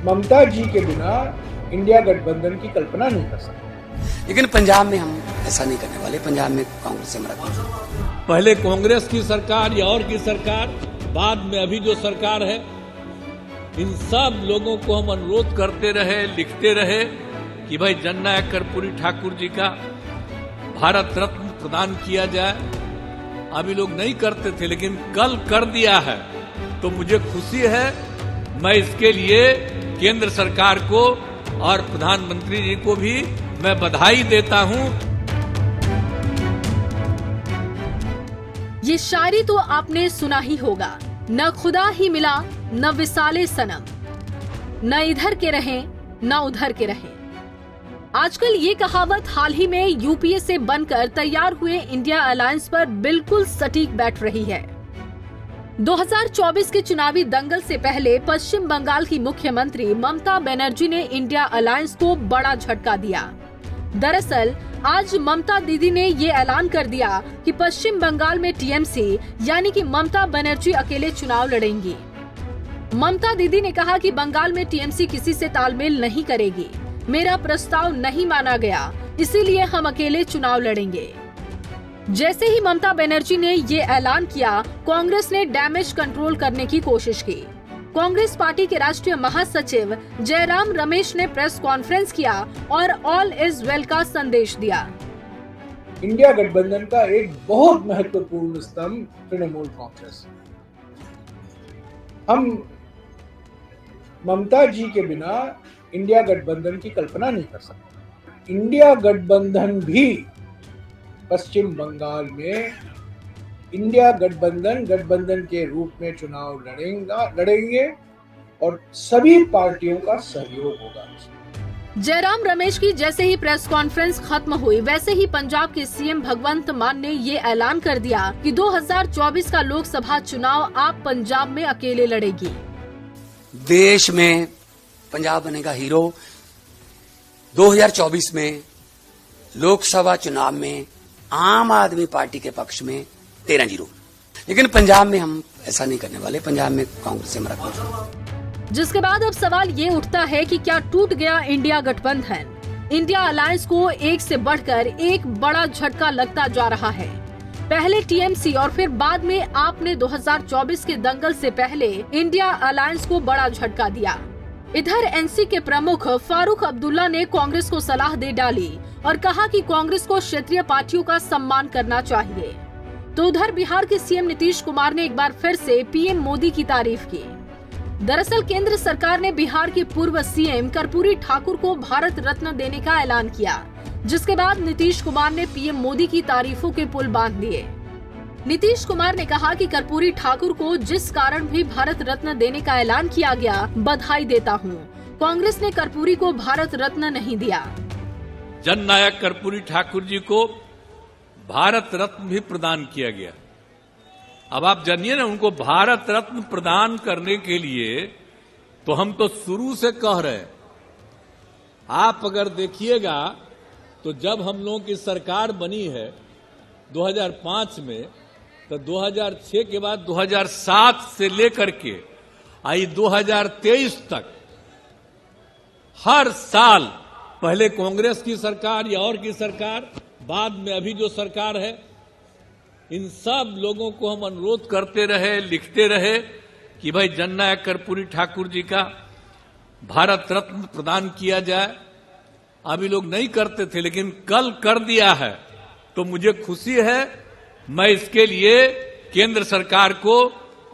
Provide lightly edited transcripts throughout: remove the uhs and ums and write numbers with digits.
ममता जी के बिना इंडिया गठबंधन की कल्पना नहीं कर सकते। लेकिन पंजाब में हम ऐसा नहीं करने वाले। पंजाब में कांग्रेस से हमारा पहले कांग्रेस की सरकार या और की सरकार, बाद में अभी जो सरकार है, इन सब लोगों को हम अनुरोध करते रहे, लिखते रहे कि भाई जननायक कर्पूरी ठाकुर जी का भारत रत्न प्रदान किया जाए। अभी लोग नहीं करते थे, लेकिन कल कर दिया है, तो मुझे खुशी है। मैं इसके लिए केंद्र सरकार को और प्रधानमंत्री जी को भी मैं बधाई देता हूं। ये शायरी तो आपने सुना ही होगा, न खुदा ही मिला न विसाले सनम, न इधर के रहें न उधर के रहें। आजकल ये कहावत हाल ही में यूपीए से बनकर तैयार हुए इंडिया अलायंस पर बिल्कुल सटीक बैठ रही है। 2024 के चुनावी दंगल से पहले पश्चिम बंगाल की मुख्यमंत्री ममता बनर्जी ने इंडिया अलायंस को बड़ा झटका दिया। दरअसल आज ममता दीदी ने ये ऐलान कर दिया कि पश्चिम बंगाल में टीएमसी यानी कि ममता बनर्जी अकेले चुनाव लड़ेंगी। ममता दीदी ने कहा कि बंगाल में टीएमसी किसी से तालमेल नहीं करेगी, मेरा प्रस्ताव नहीं माना गया, इसीलिए हम अकेले चुनाव लड़ेंगे। जैसे ही ममता बनर्जी ने ये ऐलान किया, कांग्रेस ने डैमेज कंट्रोल करने की कोशिश की। कांग्रेस पार्टी के राष्ट्रीय महासचिव जयराम रमेश ने प्रेस कॉन्फ्रेंस किया और ऑल इज वेल का संदेश दिया। इंडिया गठबंधन का एक बहुत महत्वपूर्ण स्तंभ तृणमूल कांग्रेस। हम ममता जी के बिना इंडिया गठबंधन की कल्पना नहीं कर सकते। इंडिया गठबंधन भी पश्चिम बंगाल में इंडिया गठबंधन के रूप में चुनाव लड़ेंगे और सभी पार्टियों का सहयोग होगा। जयराम रमेश की जैसे ही प्रेस कॉन्फ्रेंस खत्म हुई, वैसे ही पंजाब के सीएम भगवंत मान ने ये ऐलान कर दिया कि 2024 का लोकसभा चुनाव आप पंजाब में अकेले लड़ेगी। देश में पंजाब बनेगा हीरो। 2024 में लोकसभा चुनाव में आम आदमी पार्टी के पक्ष में 13-0। लेकिन पंजाब में हम ऐसा नहीं करने वाले। पंजाब में कांग्रेस से हमारा। जिसके बाद अब सवाल ये उठता है कि क्या टूट गया इंडिया गठबंधन? इंडिया अलायंस को एक से बढ़कर एक बड़ा झटका लगता जा रहा है। पहले टीएमसी और फिर बाद में आपने 2024 के दंगल से पहले इंडिया अलायंस को बड़ा झटका दिया। इधर एनसी के प्रमुख फारूक अब्दुल्ला ने कांग्रेस को सलाह दे डाली और कहा कि कांग्रेस को क्षेत्रीय पार्टियों का सम्मान करना चाहिए। तो उधर बिहार के सीएम नीतीश कुमार ने एक बार फिर से पीएम मोदी की तारीफ की। दरअसल केंद्र सरकार ने बिहार के पूर्व सीएम कर्पूरी ठाकुर को भारत रत्न देने का ऐलान किया, जिसके बाद नीतीश कुमार ने पीएम मोदी की तारीफों के पुल बांध दिए। नीतीश कुमार ने कहा कि कर्पूरी ठाकुर को जिस कारण भी भारत रत्न देने का ऐलान किया गया, बधाई देता हूँ। कांग्रेस ने कर्पूरी को भारत रत्न नहीं दिया। जननायक कर्पूरी ठाकुर जी को भारत रत्न भी प्रदान किया गया। अब आप जानिए ना, उनको भारत रत्न प्रदान करने के लिए तो हम तो शुरू से कह रहे हैं। आप अगर देखिएगा तो जब हम लोगों की सरकार बनी है 2005 में, तो 2006 के बाद 2007 से लेकर के आई 2023 तक हर साल, पहले कांग्रेस की सरकार या और की सरकार, बाद में अभी जो सरकार है, इन सब लोगों को हम अनुरोध करते रहे, लिखते रहे कि भाई जननायक कर्पूरी ठाकुर जी का भारत रत्न प्रदान किया जाए। अभी लोग नहीं करते थे, लेकिन कल कर दिया है, तो मुझे खुशी है। मैं इसके लिए केंद्र सरकार को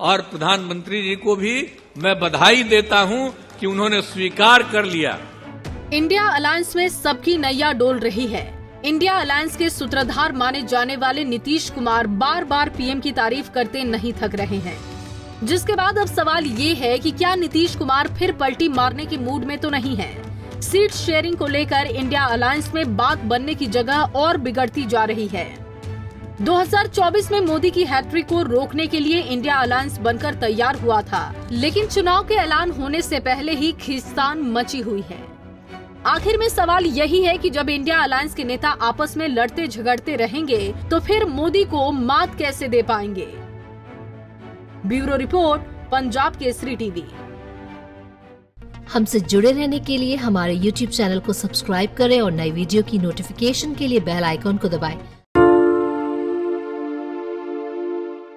और प्रधानमंत्री जी को भी मैं बधाई देता हूं कि उन्होंने स्वीकार कर लिया। इंडिया अलायंस में सबकी नैया डोल रही है। इंडिया अलायंस के सूत्रधार माने जाने वाले नीतीश कुमार बार बार पीएम की तारीफ करते नहीं थक रहे हैं। जिसके बाद अब सवाल ये है कि क्या नीतीश कुमार फिर पलटी मारने के मूड में तो नहीं है? सीट शेयरिंग को लेकर इंडिया अलायंस में बात बनने की जगह और बिगड़ती जा रही है। 2024 में मोदी की हैट्रिक को रोकने के लिए इंडिया अलायंस बनकर तैयार हुआ था, लेकिन चुनाव के ऐलान होने से पहले ही खींचतान मची हुई है। आखिर में सवाल यही है कि जब इंडिया अलायंस के नेता आपस में लड़ते झगड़ते रहेंगे तो फिर मोदी को मात कैसे दे पाएंगे? Bureau report, Punjab Kesari TV. हमसे जुड़े रहने के लिए हमारे YouTube चैनल को सब्सक्राइब करें और नई वीडियो की नोटिफिकेशन के लिए बेल आइकॉन को दबाएं।